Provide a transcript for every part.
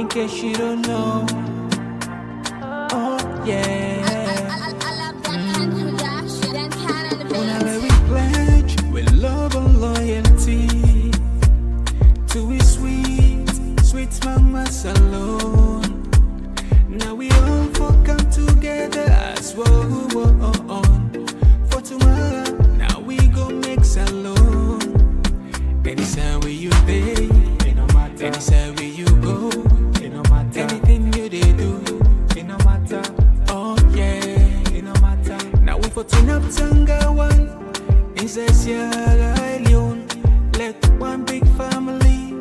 case you don't know. Oh yeah. Whenever we pledge with love and loyalty to we sweet mamas alone. Now we all for come together as one. For tomorrow, now we go make alone. Anytime where you day, it no matter. Anytime where you go, it no matter. Anything you they do, it no matter. Oh yeah, it no matter. Now we for turn up Tanga one. Inside Sierra Leone, let one big family.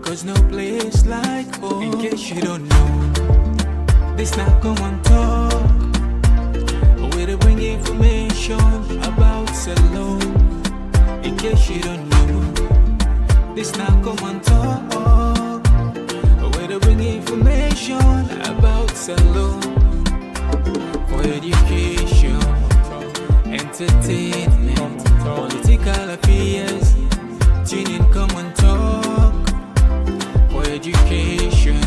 Cause no place like home. In case you don't know, this not Komon-Tok. Where they bring information about Salon. In case you don't know, this not Komon-Tok. Where they bring information about Salon. For education, entertainment, political affairs. Tune in Komon-Tok. For education,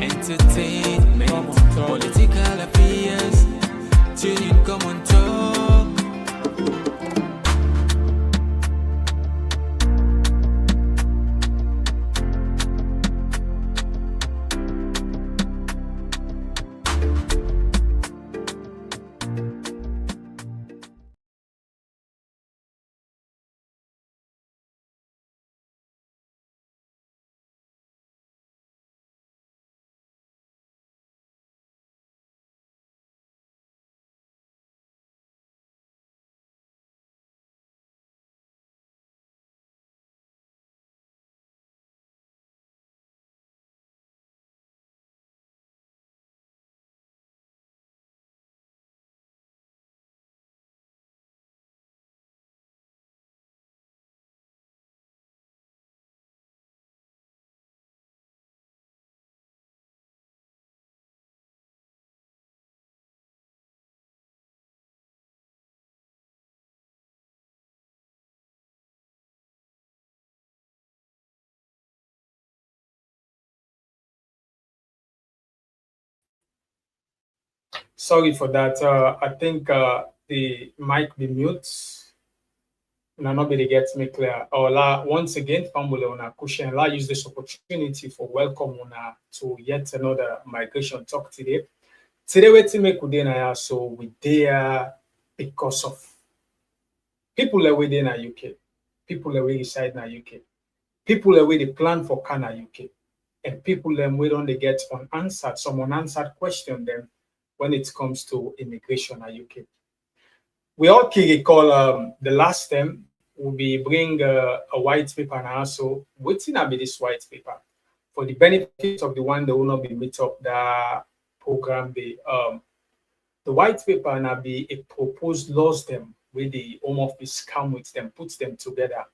entertainment, political affairs. Tune in Komon-Tok. Sorry for that. I think the mic be mute. Now nobody gets me clear. Once again, family on a cushion. I use this opportunity for welcome to yet another migration talk today. Today we to make so we there because of people away there in UK, people away reside in UK, people away they plan for Canada UK, and people them we don't they get unanswered, some unanswered question them when it comes to immigration in UK. We all can recall the last time we bring a white paper now, so what's in be this white paper for the benefit of the one that will not be meet up the program. The white paper now be a proposed laws them with the Home Office come with them, puts them together.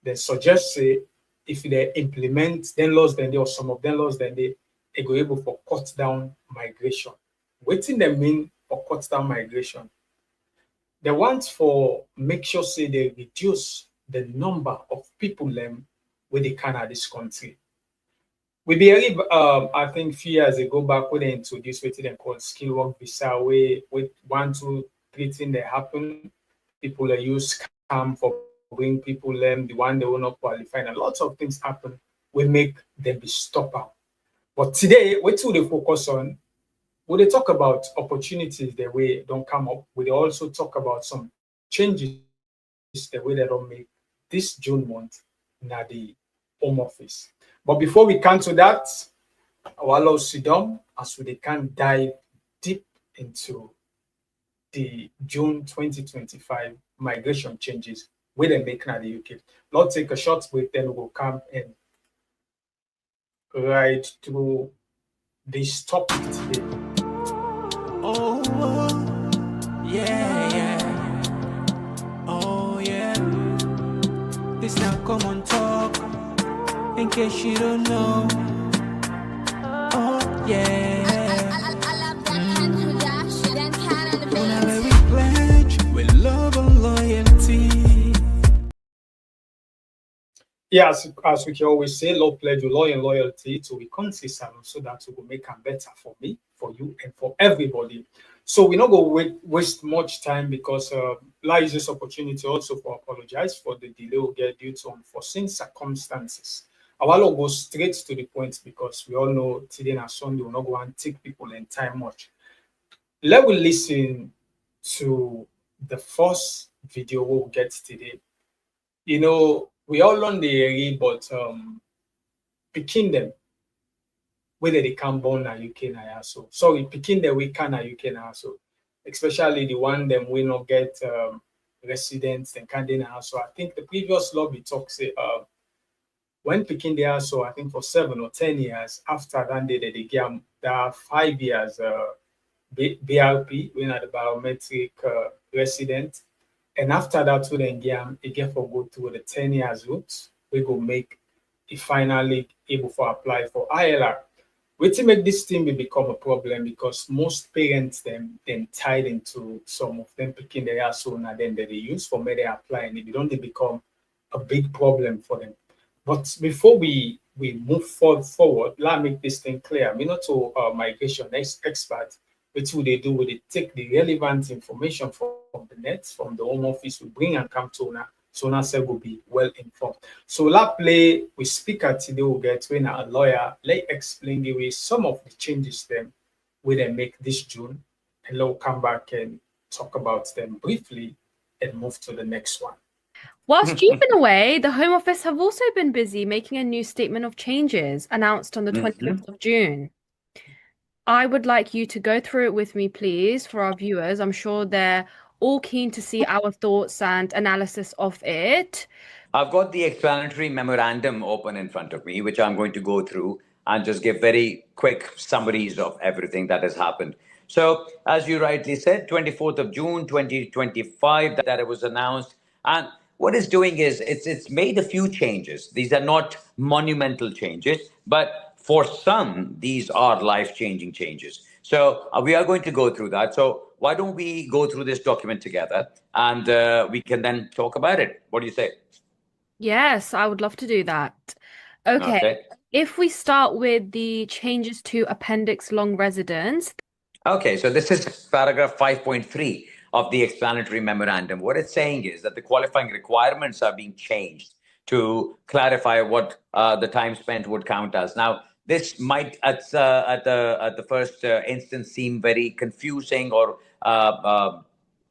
They suggest say if they implement then laws then they or some of them laws then they go able for cut down migration. What in them mean for cut down migration? They want for make sure say they reduce the number of people them with the Canada this country. We believe I think few years ago back when they introduced what they call skill work visa where with 1, 2, 3 things that happen. People are use scam for bring people them, the one they will not qualify, and lots of things happen. We make them be stopper. But today, what do they focus on? When they talk about opportunities the way don't come up, we also talk about some changes the way they don't make this June month in the Home Office. But before we come to that, our Lord sit down as we can dive deep into the June 2025 migration changes where they make in the UK. Let's take a short break, then we'll come and right through this topic today. Oh, yeah. Oh, yeah. This now Komon-Tok. In case you don't know. Oh, yeah. Whenever we pledge with love and loyalty. Yeah, as we can always say, law pledge law and loyalty to be consistent so that we will make them better for me, for you, and for everybody. So we're not going to waste much time because I use this opportunity also for apologize for the delay we get due to unforeseen circumstances. I want to go straight to the point because we all know today and Sunday will not go and take people in time much. Let we listen to the first video we'll get today. You know, we all learn the area, but picking them whether they can born na UK na so. Sorry, picking them we can na UK na so. Especially the one them we not get residents and can na so. I think the previous lobby talk say when picking there so I think for 7 or 10 years after that they get there are 5 years BRP when at the biometric resident. And after that, we then get for go through the 10 years route. We go make it finally able for apply for ILR. Which make this thing will become a problem because most parents them then tied into some of them picking their soon and then they use for me they apply and it don't they become a big problem for them. But before we move forward, let me make this thing clear. Me not to migration expert, which would they do? Would they take the relevant information from the net, from the home office, we bring and come to now, so now say will be well informed. So let play with speaker today will get when a lawyer, let explain the way some of the changes them we then make this June, and we'll come back and talk about them briefly and move to the next one. Whilst you've been away, the Home Office have also been busy making a new statement of changes announced on the 25th of June. I would like you to go through it with me, please, for our viewers. I'm sure they're all keen to see our thoughts and analysis of it. I've got the explanatory memorandum open in front of me, which I'm going to go through and just give very quick summaries of everything that has happened. So, as you rightly said, 24th of June, 2025, that it was announced. And what it's doing is it's made a few changes. These are not monumental changes, but for some, these are life-changing changes. So we are going to go through that. So why don't we go through this document together and we can then talk about it. What do you say? Yes, I would love to do that. Okay. If we start with the changes to Appendix long residence. Okay, so this is paragraph 5.3 of the explanatory memorandum. What it's saying is that the qualifying requirements are being changed to clarify what the time spent would count as. Now, this might at the first instance seem very confusing or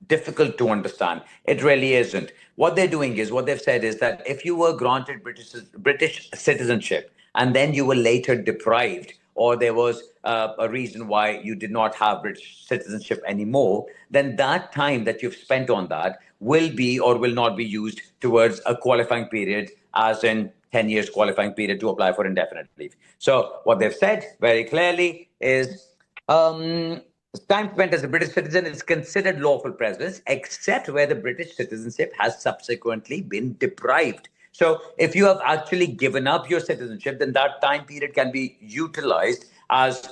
difficult to understand. It really isn't. What they're doing is, what they've said is that if you were granted British citizenship and then you were later deprived, or there was a reason why you did not have British citizenship anymore, then that time that you've spent on that will be or will not be used towards a qualifying period, as in 10 years qualifying period to apply for indefinite leave. So what they've said very clearly is time spent as a British citizen is considered lawful presence, except where the British citizenship has subsequently been deprived. So if you have actually given up your citizenship, then that time period can be utilized as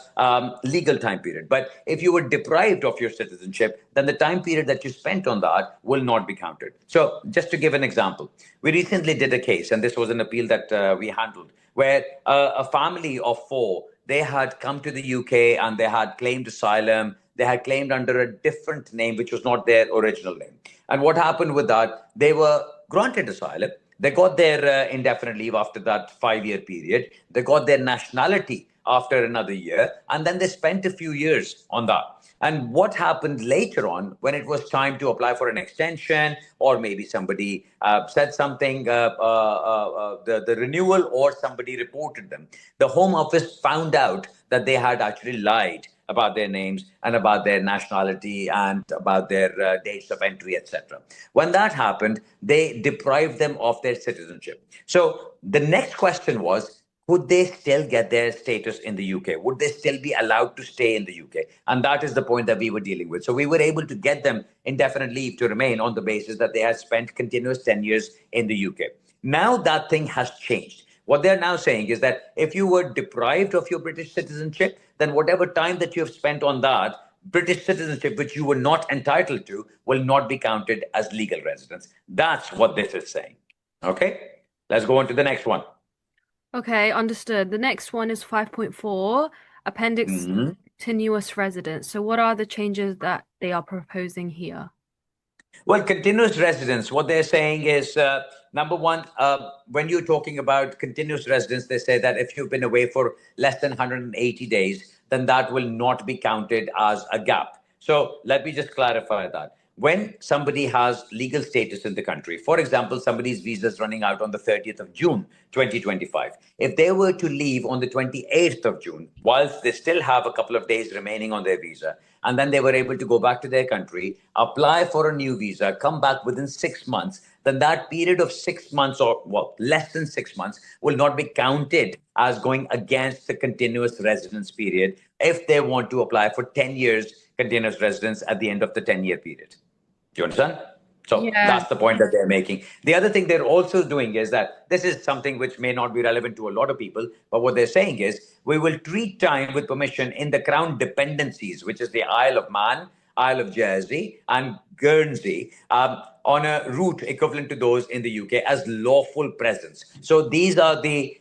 legal time period. But if you were deprived of your citizenship, then the time period that you spent on that will not be counted. So just to give an example, we recently did a case, and this was an appeal that we handled, where a family of four, they had come to the UK and they had claimed asylum. They had claimed under a different name, which was not their original name. And what happened with that? They were granted asylum. They got their indefinite leave after that 5-year period. They got their nationality after another year. And then they spent a few years on that. And what happened later on when it was time to apply for an extension, or maybe somebody said something, the renewal, or somebody reported them, the Home Office found out that they had actually lied about their names and about their nationality and about their dates of entry, etc. When that happened, they deprived them of their citizenship. So the next question was, would they still get their status in the UK? Would they still be allowed to stay in the UK? And that is the point that we were dealing with. So we were able to get them indefinite leave to remain on the basis that they had spent continuous 10 years in the UK. Now that thing has changed. What they're now saying is that if you were deprived of your British citizenship, then whatever time that you have spent on that, British citizenship, which you were not entitled to, will not be counted as legal residence. That's what this is saying. Okay? Let's go on to the next one. Okay, understood. The next one is 5.4, Appendix Mhm. Continuous Residence. So what are the changes that they are proposing here? Well, continuous residence, what they're saying is number one, when you're talking about continuous residence, they say that if you've been away for less than 180 days, then that will not be counted as a gap. So let me just clarify that. When somebody has legal status in the country, for example, somebody's visa is running out on the 30th of June, 2025. If they were to leave on the 28th of June, whilst they still have a couple of days remaining on their visa, and then they were able to go back to their country, apply for a new visa, come back within 6 months, then that period of 6 months or well, less than 6 months will not be counted as going against the continuous residence period if they want to apply for 10 years continuous residence at the end of the 10-year period. Do you understand? So Yeah. that's the point that they're making. The other thing they're also doing is that this is something which may not be relevant to a lot of people, but what they're saying is we will treat time with permission in the Crown dependencies, which is the Isle of Man, Isle of Jersey, and Guernsey, on a route equivalent to those in the UK as lawful presence. So these are the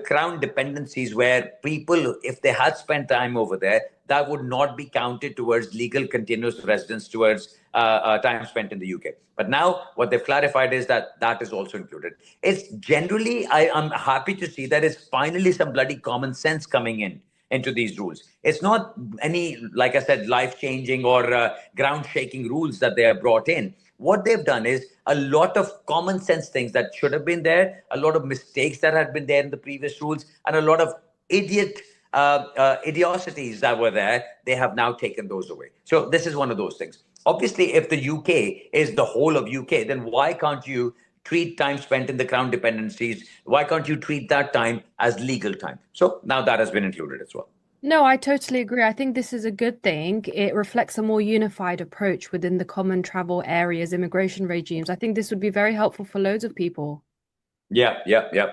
Crown dependencies where people, if they had spent time over there, that would not be counted towards legal continuous residence towards time spent in the UK. But now what they've clarified is that that is also included. It's generally, I'm happy to see that it's finally some bloody common sense coming into these rules. It's not any, like I said, life-changing or ground-shaking rules that they have brought in. What they've done is a lot of common sense things that should have been there, a lot of mistakes that had been there in the previous rules, and a lot of idiocies that were there, they have now taken those away. So this is one of those things. Obviously, if the UK is the whole of UK, then why can't you treat time spent in the Crown dependencies? Why can't you treat that time as legal time? So now that has been included as well. No, I totally agree. I think this is a good thing. It reflects a more unified approach within the common travel areas, immigration regimes. I think this would be very helpful for loads of people. Yeah,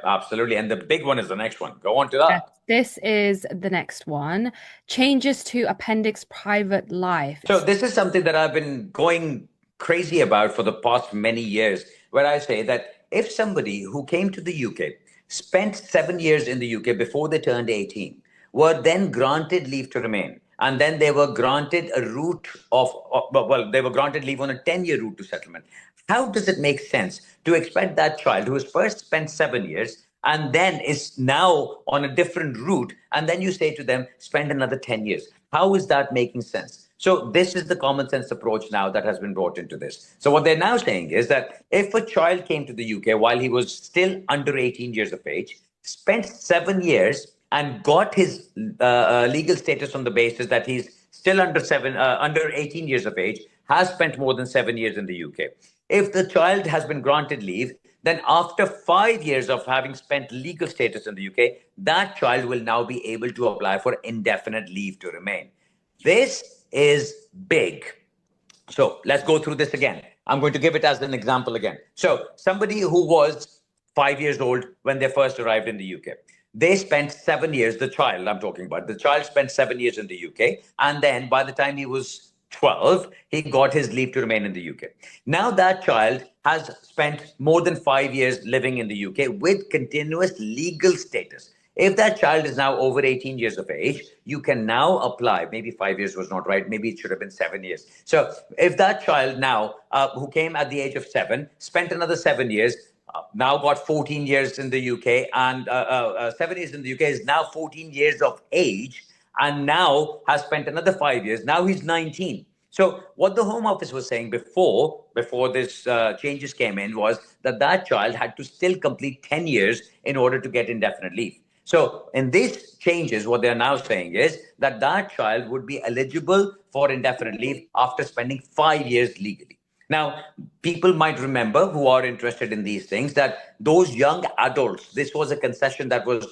absolutely. And the big one is the next one. Go on to Yes, that. this is the next one. Changes to Appendix Private Life. So this is something that I've been going crazy about for the past many years, where I say that if somebody who came to the UK, spent 7 years in the UK before they turned 18, were then granted leave to remain, and then they were granted a route well, they were granted leave on a 10-year route to settlement. How does it make sense to expect that child who has first spent 7 years and then is now on a different route, and then you say to them, spend another 10 years? How is that making sense? So this is the common sense approach now that has been brought into this. So what they're now saying is that if a child came to the UK while he was still under 18 years of age, spent 7 years and got his legal status on the basis that he's still under 18 years of age, has spent more than 7 years in the UK. If the child has been granted leave, then after 5 years of having spent legal status in the UK, that child will now be able to apply for indefinite leave to remain. This is big. So let's go through this again. I'm going to give it as an example again. So somebody who was 5 years old when they first arrived in the UK, they spent 7 years, the child I'm talking about, the child spent 7 years in the UK. And then by the time he was 12, he got his leave to remain in the UK. Now that child has spent more than 5 years living in the UK with continuous legal status. If that child is now over 18 years of age, you can now apply. Maybe 5 years was not right. Maybe it should have been 7 years. So if that child now, who came at the age of 7, spent another 7 years, now got 14 years in the UK, and 7 years in the UK, is now 14 years of age, and now has spent another 5 years. Now he's 19. So what the Home Office was saying before this changes came in was that that child had to still complete 10 years in order to get indefinite leave. So in these changes, what they're now saying is that that child would be eligible for indefinite leave after spending 5 years legally. Now, people might remember who are interested in these things that those young adults, this was a concession that was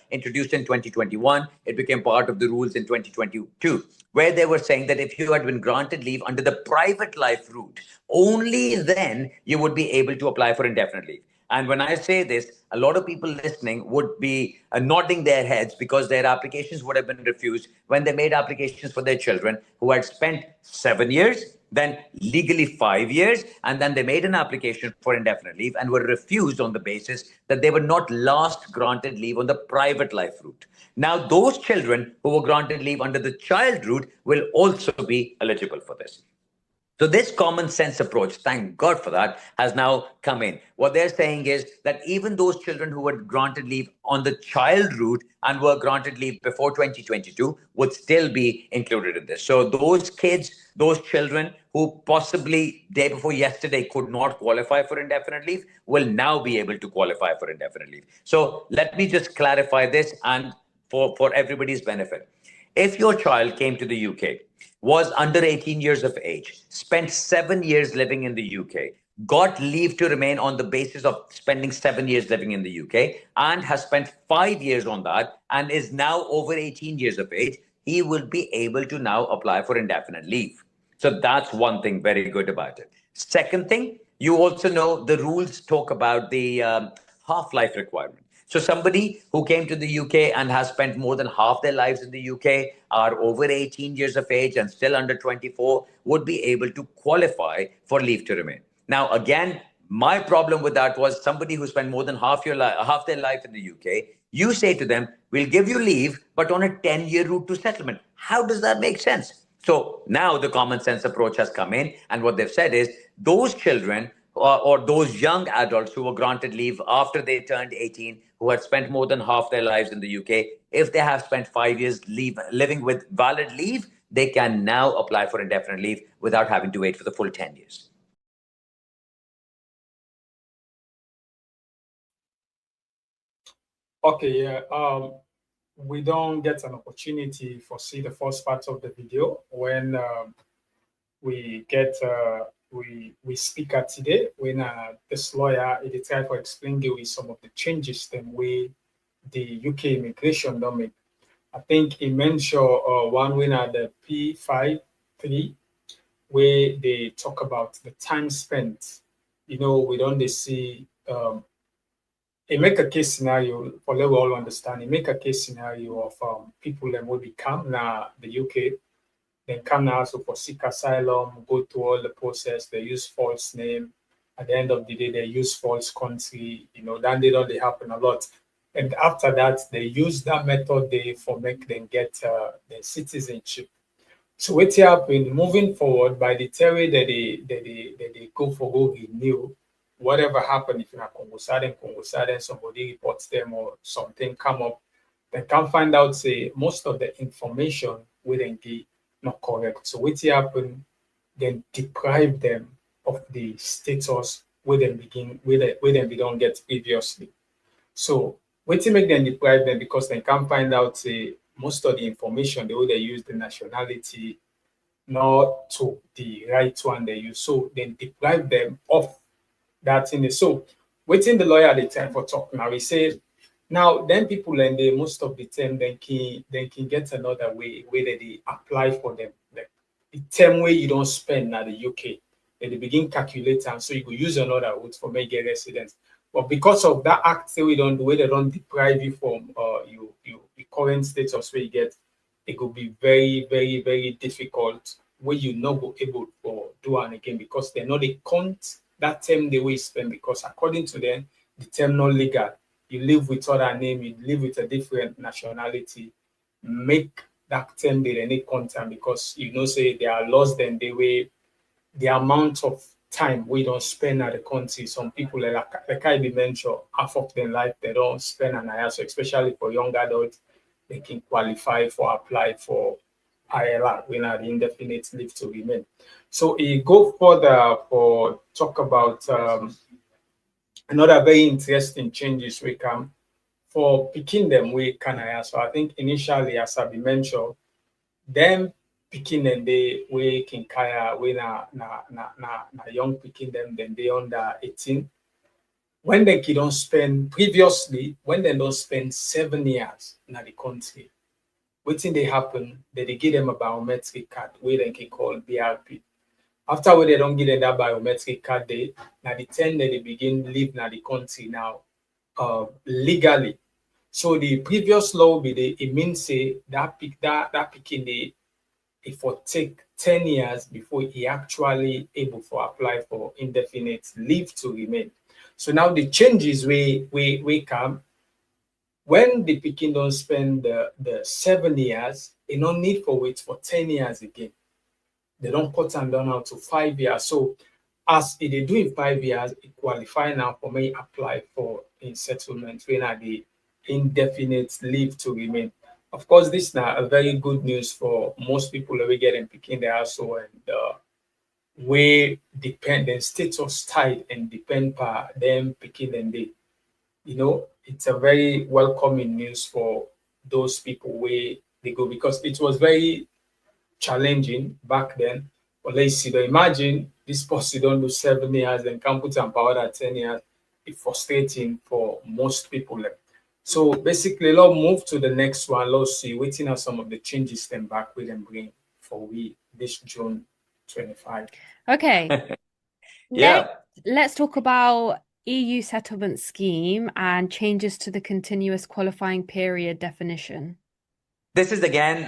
introduced in 2021. It became part of the rules in 2022, where they were saying that if you had been granted leave under the private life route, only then you would be able to apply for indefinite leave. And when I say this, a lot of people listening would be nodding their heads because their applications would have been refused when they made applications for their children who had spent 7 years, then legally 5 years, and then they made an application for indefinite leave and were refused on the basis that they were not last granted leave on the private life route. Now, those children who were granted leave under the child route will also be eligible for this. So this common sense approach, thank God for that, has now come in. What they're saying is that even those children who were granted leave on the child route and were granted leave before 2022 would still be included in this. So those kids, those children who possibly day before yesterday could not qualify for indefinite leave will now be able to qualify for indefinite leave. So let me just clarify this and for everybody's benefit. If your child came to the UK, was under 18 years of age, spent 7 years living in the UK, got leave to remain on the basis of spending 7 years living in the UK, and has spent 5 years on that, and is now over 18 years of age, he will be able to now apply for indefinite leave. So that's one thing very good about it. Second thing, you also know the rules talk about the half-life requirement. So somebody who came to the UK and has spent more than half their lives in the UK, are over 18 years of age and still under 24, would be able to qualify for leave to remain. Now, again, my problem with that was somebody who spent more than half their life in the UK, you say to them, we'll give you leave, but on a 10-year route to settlement. How does that make sense? So now the common sense approach has come in, and what they've said is those children or those young adults who were granted leave after they turned 18, who had spent more than half their lives in the UK, if they have spent 5 years living with valid leave, they can now apply for indefinite leave without having to wait for the full 10 years. Okay, yeah. We don't get an opportunity for see the first part of the video when we get we speak at today when this lawyer he try for explain you some of the changes them way the UK immigration don't make. I think he mentioned one winner the P53 where they talk about the time spent. You know, we don't see it make a case scenario for let we all understand. It make a case scenario of people that will become now the UK. Then come now so for seek asylum, go through all the process, they use false name. At the end of the day, they use false country, you know, then they happen a lot. And after that, they use that method they for make them get their citizenship. So what happened moving forward by the theory that they go for go renew, whatever happened if you're not Congo Sudden, somebody reports them or something come up, they can find out say most of the information wouldn't be not correct. So what happen, then deprive them of the status where they begin where they don't get previously. So what to make them deprive them because they can't find out say most of the information the way they use the nationality not to the right one they use. So then deprive them of that in the so waiting the lawyer at the time for talk now he says now then people and they most of the time they can get another way where they apply for them. Like the term where you don't spend at the UK, they begin calculating so you could use another route for make a residence. But because of that act we don't the way they don't deprive you from your current status where you get, it could be very, very, very difficult where you not go able to do it again because they know they count that term the way you spend because according to them, the term not legal. You live with other name, you live with a different nationality, make that term the any content because you know say they are lost then the way the amount of time we don't spend at the country. Some people like I be mentioned, half of their life they don't spend an IR, so especially for young adults, they can qualify for apply for ILR, when are the indefinite leave to remain. So he go further for talk about another very interesting changes we come for picking them we can I so I think initially as I mentioned, them picking them they we can kaya we na young picking them then they under 18. When they don't spend previously, when they don't spend 7 years in the country, what thing they happen that they give them a biometric card where they can call BRP. After when they don't get them that biometric card, now the 10 that they begin live now the country now legally. So the previous law will be it means say that picking it for take 10 years before he actually able to apply for indefinite leave to remain. So now the changes we come when the picking don't spend the 7 years, it no need for wait for 10 years again. They don't cut them down now to 5 years. So as they do in 5 years, it qualify now for me apply for in settlement when are the indefinite leave to remain. Of course, this is now a very good news for most people that we get in picking the household and way dependent status tied and depend per them picking and they. It's a very welcoming news for those people where they go because it was very challenging back then. But let's see, imagine this person don't do 7 years and can put and power at 10 years. It's frustrating for most people. So basically, let's move to the next one. Let's see, waiting on some of the changes then back with them bring for we this June 25. Okay. Yeah. Let's talk about EU settlement scheme and changes to the continuous qualifying period definition. This is again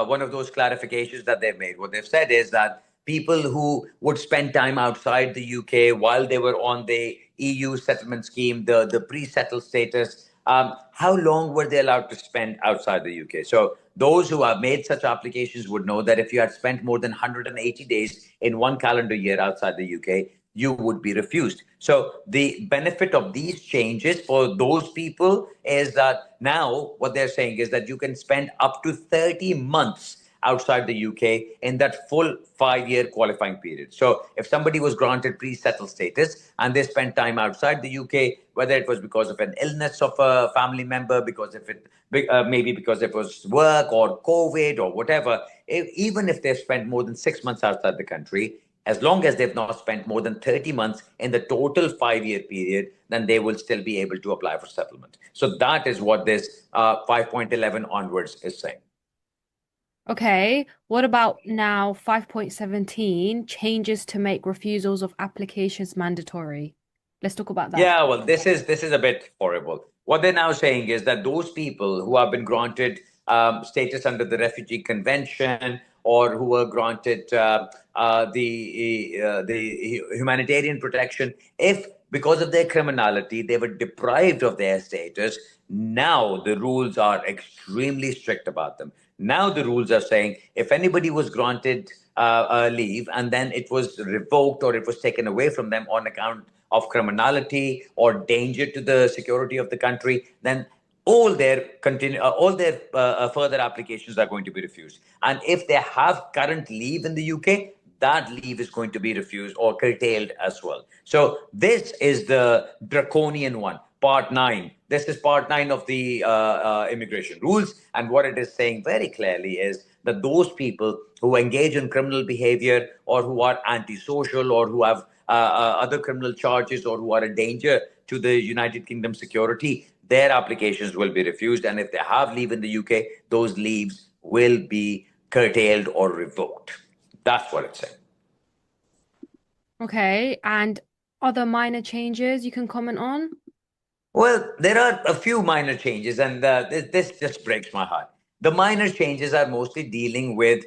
one of those clarifications that they've made. What they've said is that people who would spend time outside the UK while they were on the EU settlement scheme, the pre-settled status, how long were they allowed to spend outside the UK? So those who have made such applications would know that if you had spent more than 180 days in one calendar year outside the UK, you would be refused. So the benefit of these changes for those people is that now what they're saying is that you can spend up to 30 months outside the UK in that full 5-year qualifying period. So if somebody was granted pre-settled status and they spent time outside the UK, whether it was because of an illness of a family member, maybe because it was work or COVID or whatever, even if they've spent more than 6 months outside the country, as long as they've not spent more than 30 months in the total 5-year period, then they will still be able to apply for settlement. So that is what this 5.11 onwards is saying. Okay, what about now 5.17 changes to make refusals of applications mandatory? Let's talk about that. Yeah, well, this is a bit horrible. What they're now saying is that those people who have been granted status under the Refugee Convention or who were granted the humanitarian protection, if because of their criminality they were deprived of their status, now the rules are extremely strict about them. Now the rules are saying if anybody was granted leave and then it was revoked or it was taken away from them on account of criminality or danger to the security of the country, then all their further applications are going to be refused. And if they have current leave in the UK, that leave is going to be refused or curtailed as well. So this is the draconian one, Part 9. This is Part 9 of the immigration rules. And what it is saying very clearly is that those people who engage in criminal behavior or who are antisocial or who have other criminal charges or who are a danger to the United Kingdom security, their applications will be refused. And if they have leave in the UK, those leaves will be curtailed or revoked. That's what it's saying. Okay, and other minor changes you can comment on? Well, there are a few minor changes, and this just breaks my heart. The minor changes are mostly dealing with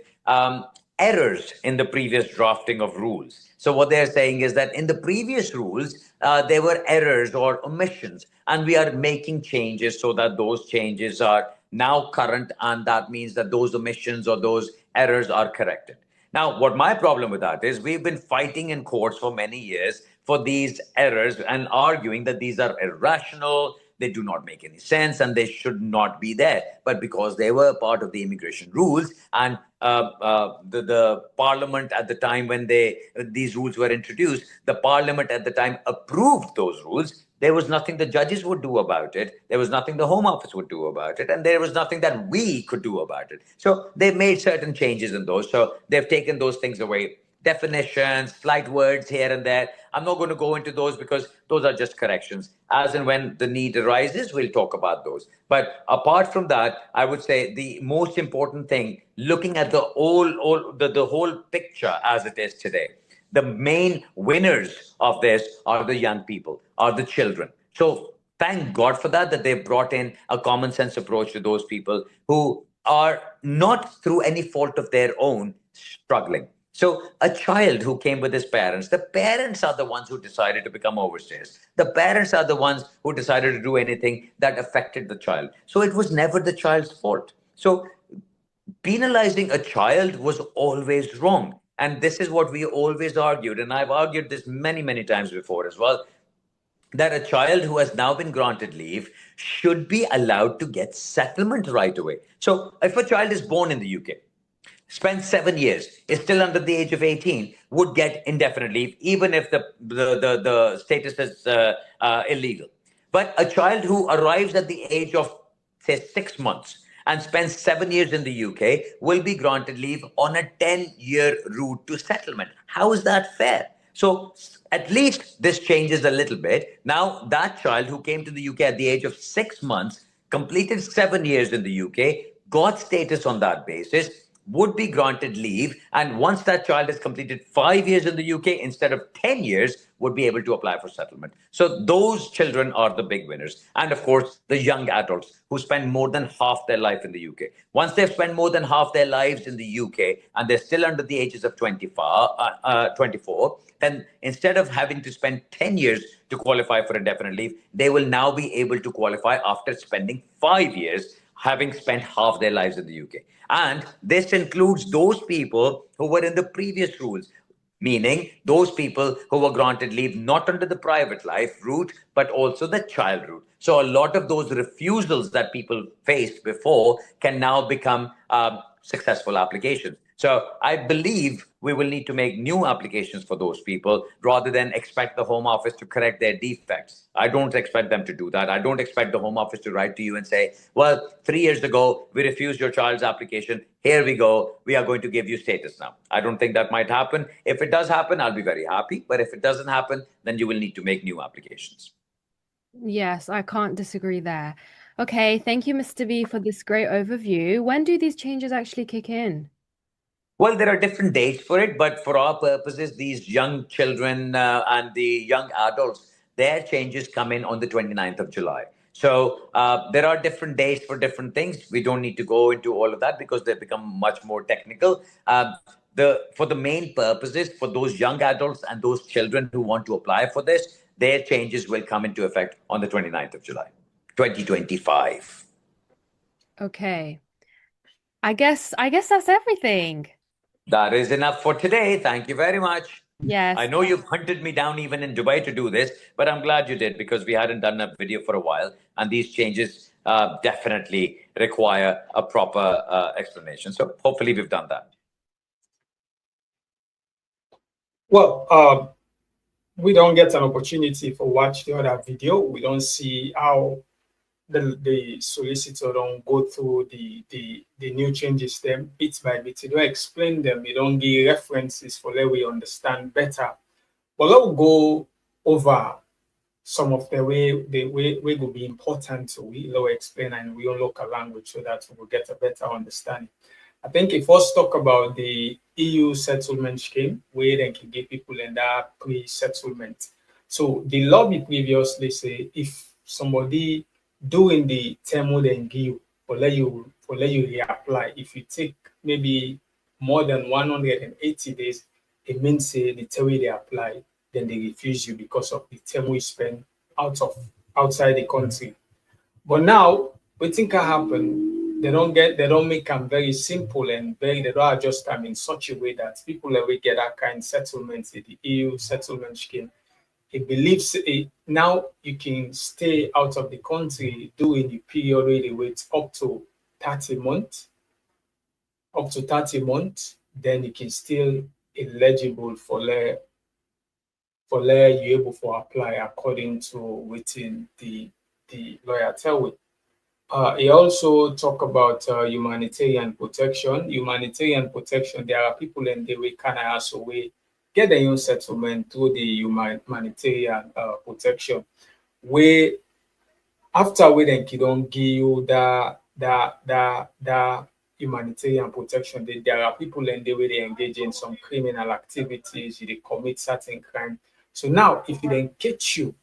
errors in the previous drafting of rules. So what they're saying is that in the previous rules, there were errors or omissions, and we are making changes so that those changes are now current, and that means that those omissions or those errors are corrected. Now, what my problem with that is we've been fighting in courts for many years for these errors and arguing that these are irrational, they do not make any sense, and they should not be there. But because they were part of the immigration rules, and the parliament at the time when these rules were introduced, the parliament at the time approved those rules. There was nothing the judges would do about it. There was nothing the Home Office would do about it. And there was nothing that we could do about it. So they've made certain changes in those. So they've taken those things away. definitions, slight words here and there. I'm not going to go into those because those are just corrections. As and when the need arises, we'll talk about those. But apart from that, I would say the most important thing, looking at the whole picture as it is today, the main winners of this are the young people, are the children. So thank God for that, that they brought in a common sense approach to those people who are not through any fault of their own struggling. So a child who came with his parents, the parents are the ones who decided to become overstayers. The parents are the ones who decided to do anything that affected the child. So it was never the child's fault. So penalizing a child was always wrong. And this is what we always argued. And I've argued this many, many times before as well, that a child who has now been granted leave should be allowed to get settlement right away. So if a child is born in the UK, spends 7 years, is still under the age of 18, would get indefinite leave, even if the status is illegal. But a child who arrives at the age of, say, 6 months and spends 7 years in the UK will be granted leave on a 10-year route to settlement. How is that fair? So at least this changes a little bit. Now, that child who came to the UK at the age of 6 months, completed 7 years in the UK, got status on that basis, would be granted leave, and once that child has completed 5 years in the UK instead of 10 years, would be able to apply for settlement. So those children are the big winners. And of course, the young adults who spend more than half their life in the UK. Once they've spent more than half their lives in the UK and they're still under the ages of 24, then instead of having to spend 10 years to qualify for indefinite leave, they will now be able to qualify after spending 5 years, having spent half their lives in the UK. And this includes those people who were in the previous rules, meaning those people who were granted leave not under the private life route, but also the child route. So a lot of those refusals that people faced before can now become successful applications. So I believe we will need to make new applications for those people rather than expect the Home Office to correct their defects. I don't expect them to do that. I don't expect the Home Office to write to you and say, well, 3 years ago, we refused your child's application. Here we go. We are going to give you status now. I don't think that might happen. If it does happen, I'll be very happy. But if it doesn't happen, then you will need to make new applications. Yes, I can't disagree there. Okay, thank you, Mr. B, for this great overview. When do these changes actually kick in? Well, there are different dates for it, but for our purposes, these young children and the young adults, their changes come in on the 29th of July. So there are different dates for different things. We don't need to go into all of that because they become much more technical. For the main purposes, for those young adults and those children who want to apply for this, their changes will come into effect on the 29th of July, 2025. Okay. I guess that's everything. That is enough for today. Thank you very much. Yes. I know you've hunted me down even in Dubai to do this, but I'm glad you did because we hadn't done a video for a while. And these changes definitely require a proper explanation. So hopefully we've done that. Well, we don't get an opportunity for watch the other video. We don't see how the solicitor don't go through the new changes them bit by bit. You don't explain them. You don't give references for let we understand better. But let's go over some of the way will be important to we will explain and we all local language so that we will get a better understanding. I think if us talk about the EU settlement scheme, where they can give people in that pre-settlement. So the lobby previously say if somebody doing the term then give or let you reapply, if you take maybe more than 180 days, it means say the term they apply, then they refuse you because of the term we spend outside the country. But now we think can happen. They don't make them very simple and they don't adjust them in such a way that people will get that kind of settlement, the EU settlement scheme. It believes now you can stay out of the country during the period where they wait up to 30 months. Up to 30 months, then you can still eligible for you able to apply according to within the lawyer tell you. He also talk about humanitarian protection. Humanitarian protection, there are people in the way can also we get their own settlement through the humanitarian protection. Where after we then don't give you the humanitarian protection, there are people in the way they engage in some criminal activities, they commit certain crime. So now if you then catch you,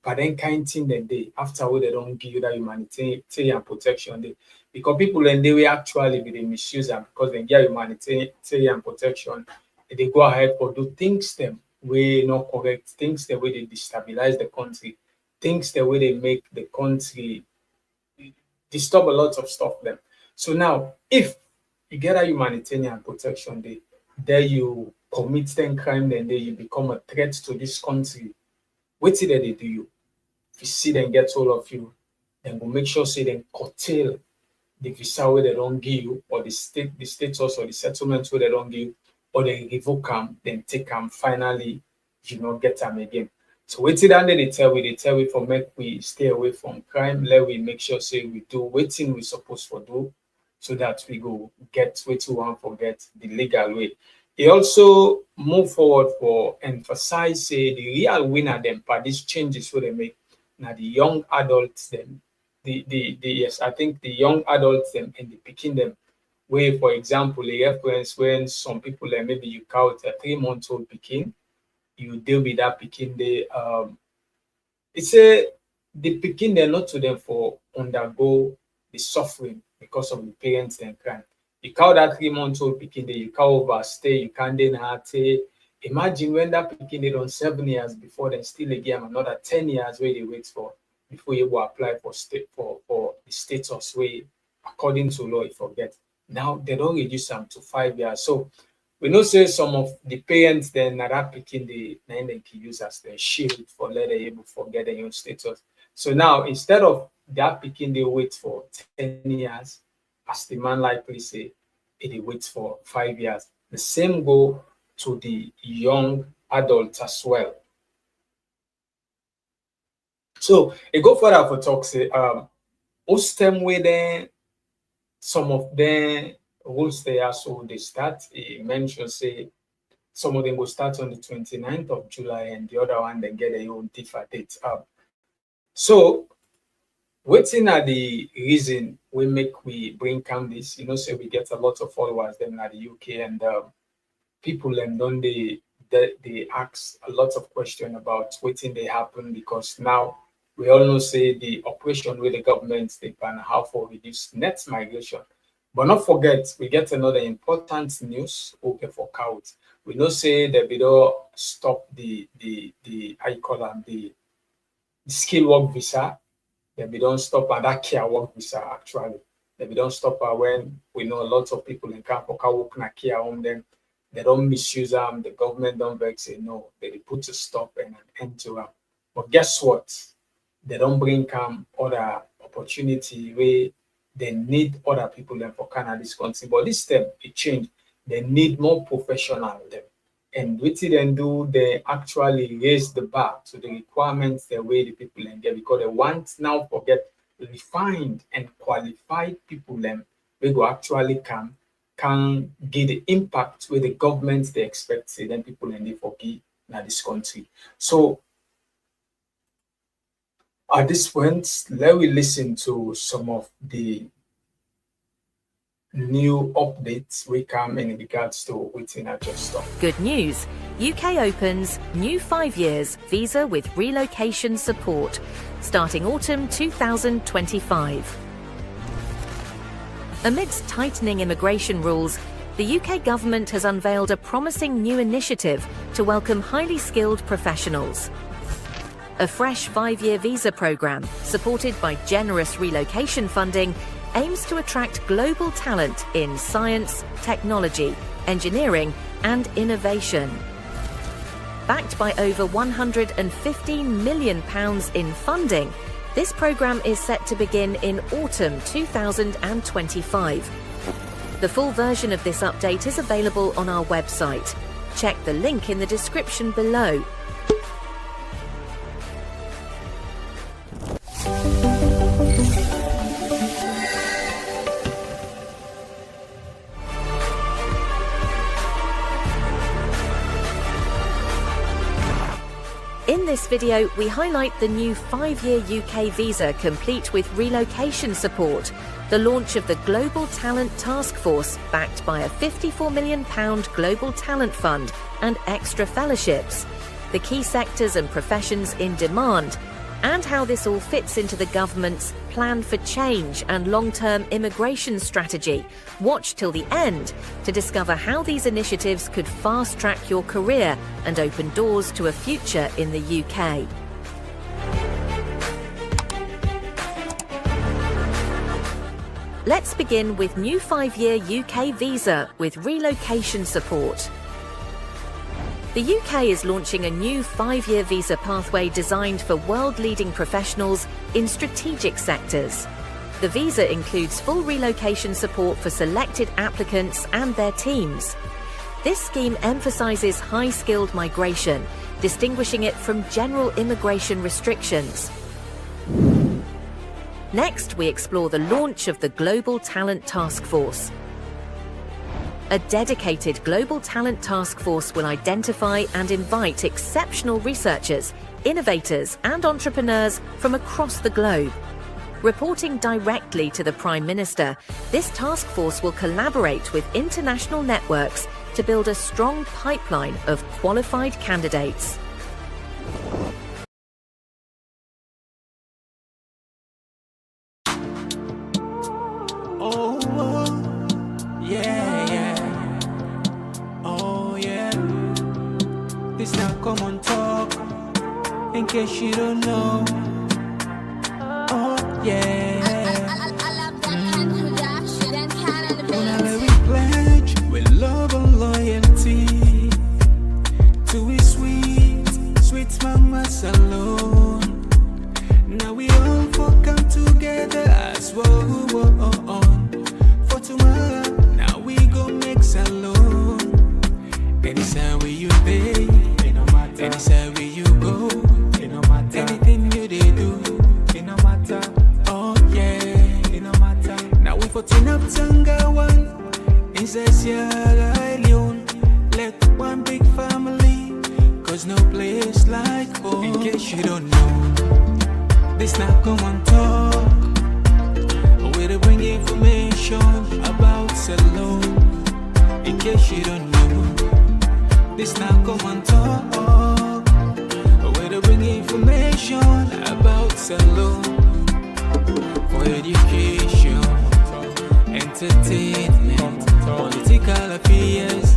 but then kind thing that they after they don't give you that humanitarian protection, because people and they will actually be the misuse them because they get humanitarian protection, they go ahead or do things them way not correct, things the way they destabilize the country, things the way they make the country disturb a lot of stuff them. So now if you get a humanitarian protection, there you commit then crime, then you become a threat to this country. Wait till they do you. If you see them get hold of you, then we'll make sure say they curtail the visa where they don't give you, or the status or the settlement where they don't give you, or they revoke them, then take them finally, get them again. So wait till they tell we for make we stay away from crime, let we make sure say we do waiting we supposed to do so that we go get what we want forget the legal way. He also move forward for emphasize say the real winner them by these changes where they make now the young adults them the yes I think the young adults them and the picking them where for example a reference when some people maybe you count a 3-month-old picking, you deal with that picking it's a the picking they're not to them for undergo the suffering because of the parents and crime. You call that 3-month-old picking day, you call overstay, you can't then imagine when that picking they done 7 years before then still again another 10 years where they wait for before you will apply for the status where according to law you forget. Now they don't reduce them to 5 years. So we know say some of the parents then that picking the nine they can use as their shield for let they able forget their own status. So now instead of that picking they wait for 10 years, as the man likely say, it waits for 5 years. The same go to the young adults as well. So it go further for talk say most them way then some of them rules there so they start he mentioned say some of them will start on the 29th of July and the other one then get their own different dates up. So waiting at the reason we bring come this, say we get a lot of followers them at the UK and people and don't they ask a lot of questions about waiting they happen because now we all know say the operation with the government they plan how for reduce net migration. But not forget we get another important news okay for count. We know say that we don't stop the how you call them the skill work visa. That we don't stop at that care work visa actually. That we don't stop at when we know a lot of people in camp work na care home then they don't misuse them, the government don't vex say no, they put a stop and an end to them. But guess what? They don't bring other opportunity where they need other people them for Canada's country. But this time it changed. They need more professional them. And what they then do, they actually raise the bar to the requirements the way the people then get because they want now forget refined and qualified people them we go actually can get the impact where the government they expect say then people and they forgive now this country. So at this point, let we listen to some of the new updates we come in regards to within our just stop. Good news. UK opens new 5 years visa with relocation support starting autumn 2025. Amidst tightening immigration rules, the UK government has unveiled a promising new initiative to welcome highly skilled professionals. A fresh 5-year visa programme, supported by generous relocation funding, aims to attract global talent in science, technology, engineering and innovation. Backed by over £115 million in funding, this programme is set to begin in autumn 2025. The full version of this update is available on our website. Check the link in the description below. In this video, we highlight the new 5-year UK visa complete with relocation support, the launch of the Global Talent Task Force backed by a £54 million Global Talent Fund and extra fellowships, the key sectors and professions in demand, and how this all fits into the government's plan for change and long-term immigration strategy. Watch till the end to discover how these initiatives could fast-track your career and open doors to a future in the UK. Let's begin with new 5-year UK visa with relocation support. The UK is launching a new 5-year visa pathway designed for world-leading professionals in strategic sectors. The visa includes full relocation support for selected applicants and their teams. This scheme emphasises high-skilled migration, distinguishing it from general immigration restrictions. Next, we explore the launch of the Global Talent Task Force. A dedicated Global Talent Task Force will identify and invite exceptional researchers, innovators and entrepreneurs from across the globe. Reporting directly to the Prime Minister, this task force will collaborate with international networks to build a strong pipeline of qualified candidates. Oh, yeah, yeah. Oh, yeah. This now Komon-Tok, in case you don't know. Oh, yeah. Whenever we pledge with love and loyalty to we sweet, sweet mamas alone. Now we all come together as one. For tomorrow, now we go make salon. Anytime where you pay, it no matter. Anytime where you go, it no matter. Anything you they do, it no matter. Oh yeah, it no matter. Now we for turn up Tanga one, inside Sierra Leone. Let one big family, cause no place like home. In case you don't know, this now Komon-Tok. Where they bring information about salon. In case you don't know, this now Komon-Tok. Where they bring information about salon. For education, entertainment, political affairs.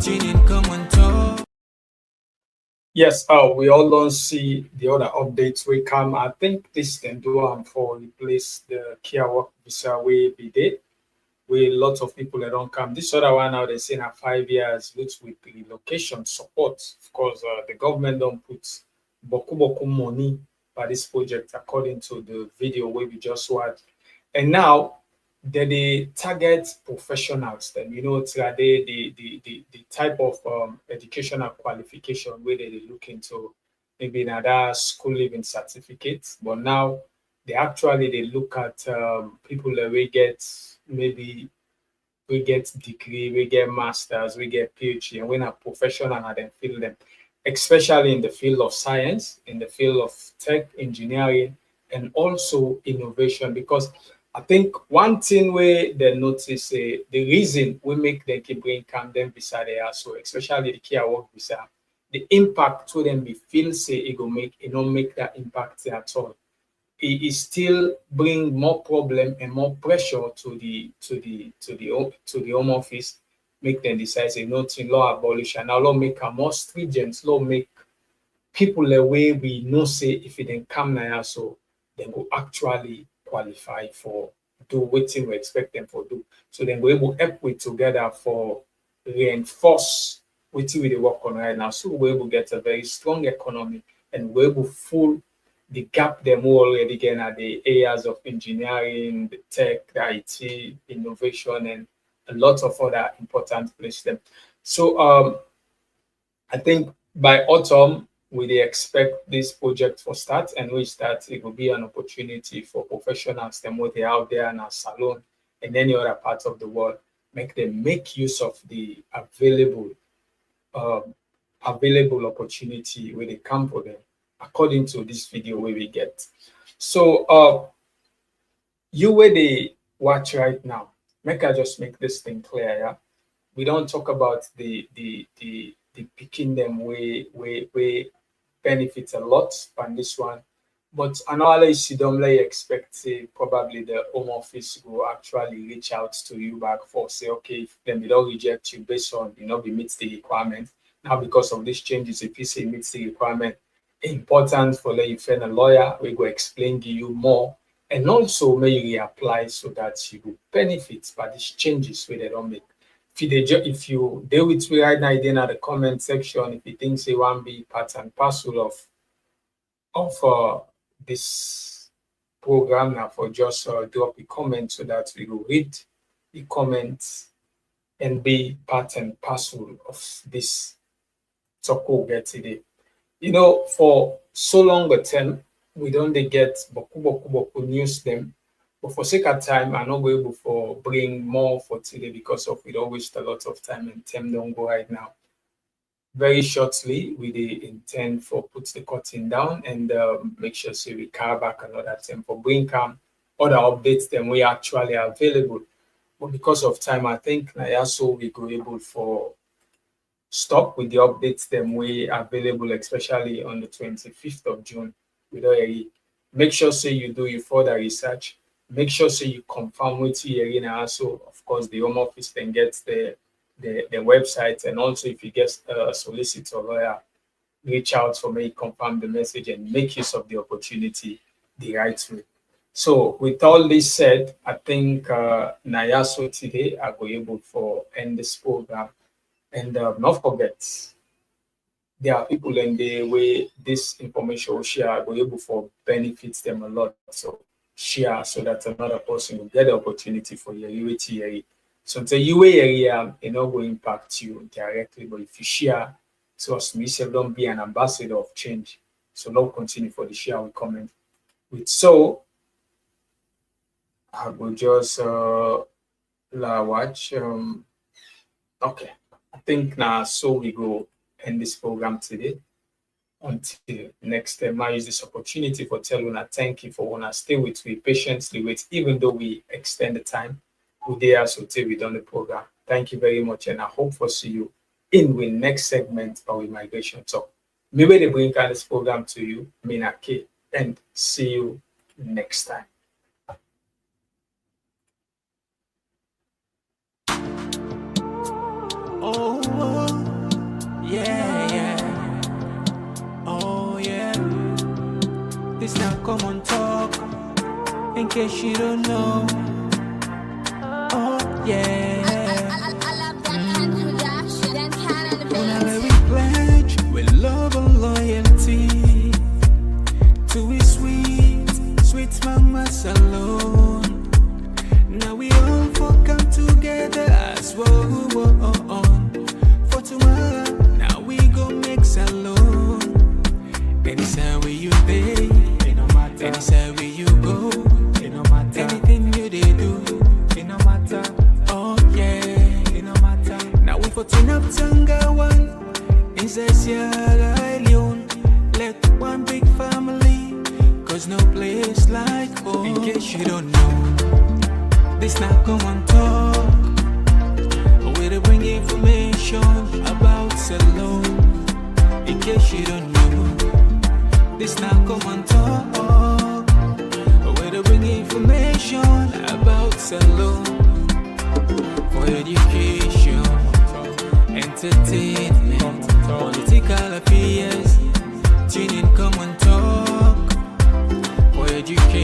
Tune in Komon-Tok. Yes, we all don't see the other updates we come. I think this can do for replace the care work visa way be did. Where lots of people that don't come. This other one now they say na 5 years, which with relocation support. Of course, the government don't put boku money for this project according to the video where we just watched. And now they target professionals. Then you know it's like the type of educational qualification where they look into maybe another school living certificate. But now they look at people that we get maybe we get degree, we get masters, we get PhD, and when a professional and then fill them, especially in the field of science, in the field of tech, engineering, and also innovation. Because I think one thing where they notice the reason we make them keep bring come them visa there, so especially the care work visa, the impact to them we feel say it don't make that impact at all. It still bring more problem and more pressure to the home office, make them decide say no thing law abolish and now law make a more stringent, law make people the way we know say if it then come now so they will actually qualify for do what we expect them for do. So then we will help with together for reinforce what we work on right now. So we will get a very strong economy and we will full the gap them already again at the areas of engineering, the tech, the IT, innovation, and a lot of other important places. So I think by autumn, we expect this project for start, and we start, it will be an opportunity for professionals, them what they out there in our salon and any other parts of the world, make them make use of the available available opportunity where they come for them, according to this video where we get. So you where they watch right now, make I just make this thing clear, yeah. We don't talk about the picking them way benefits a lot on this one. But annually, Sidomle expect say probably the Home Office will actually reach out to you back for say, okay, if then they don't reject you based on we meet the requirement. Now because of these changes, if you say meets the requirement, important for you find a lawyer, we go explain to you more, and also may you reapply so that you will benefit by these changes where they don't make. If you deal with me right now, then at the comment section, if you think say one be part and parcel of this program now, for just drop a comment so that we will read the comments and be part and parcel of this talk we'll get today. For so long a term, we don't get boku news them. But for sake of time, I'm not going able to bring more for today because of we don't waste a lot of time and time don't go right now. Very shortly, we intend for put the curtain down and make sure so we carry back another time for bring other updates them we actually are available. But because of time, I think now so we go able for stop with the updates them we available, especially on the 25th of June. With already make sure so you do your further research. Make sure so you confirm with you now. So of course the Home Office then gets the website, and also if you get a solicitor lawyer, reach out for me, confirm the message and make use of the opportunity the right way. So with all this said, I think Nayaso today I go able for end this program. And not forget, there are people in the way this information will share go able for benefits them a lot. So share so that another person will get the opportunity for your UAT. So the UA area will impact you directly, but if you share, trust me, so don't be an ambassador of change. So now continue for the share and comment. With so I will just watch. Okay, I think now so we go end this program today. Until next time, I use this opportunity for telling you thank you for wanna stay with me patiently wait, even though we extend the time. Today also till we done the program. Thank you very much, and I hope for see you in the next segment of Migration Talk. Maybe they bring this program to you, Minake, and see you next time. Oh, yeah. Oh, yeah. This now Komon-Tok, in case you don't know. Oh, yeah. Whenever we pledge with love and loyalty to a sweet mama alone. Now we all come together as one. For tomorrow, now we go make salon. Anytime where you stay, anytime where you go, anything you they do, it no matter. Oh yeah, it no matter. Now we for turn up Tanga one, inside Sierra Leone. Let one big family, cause no place like home. In case you don't know, this now Komon-Tok. Where they bring information about salon. In case you don't know, this now Komon-Tok. Where they bring information about salon. For education, entertainment, political affairs. Tune in, Komon-Tok.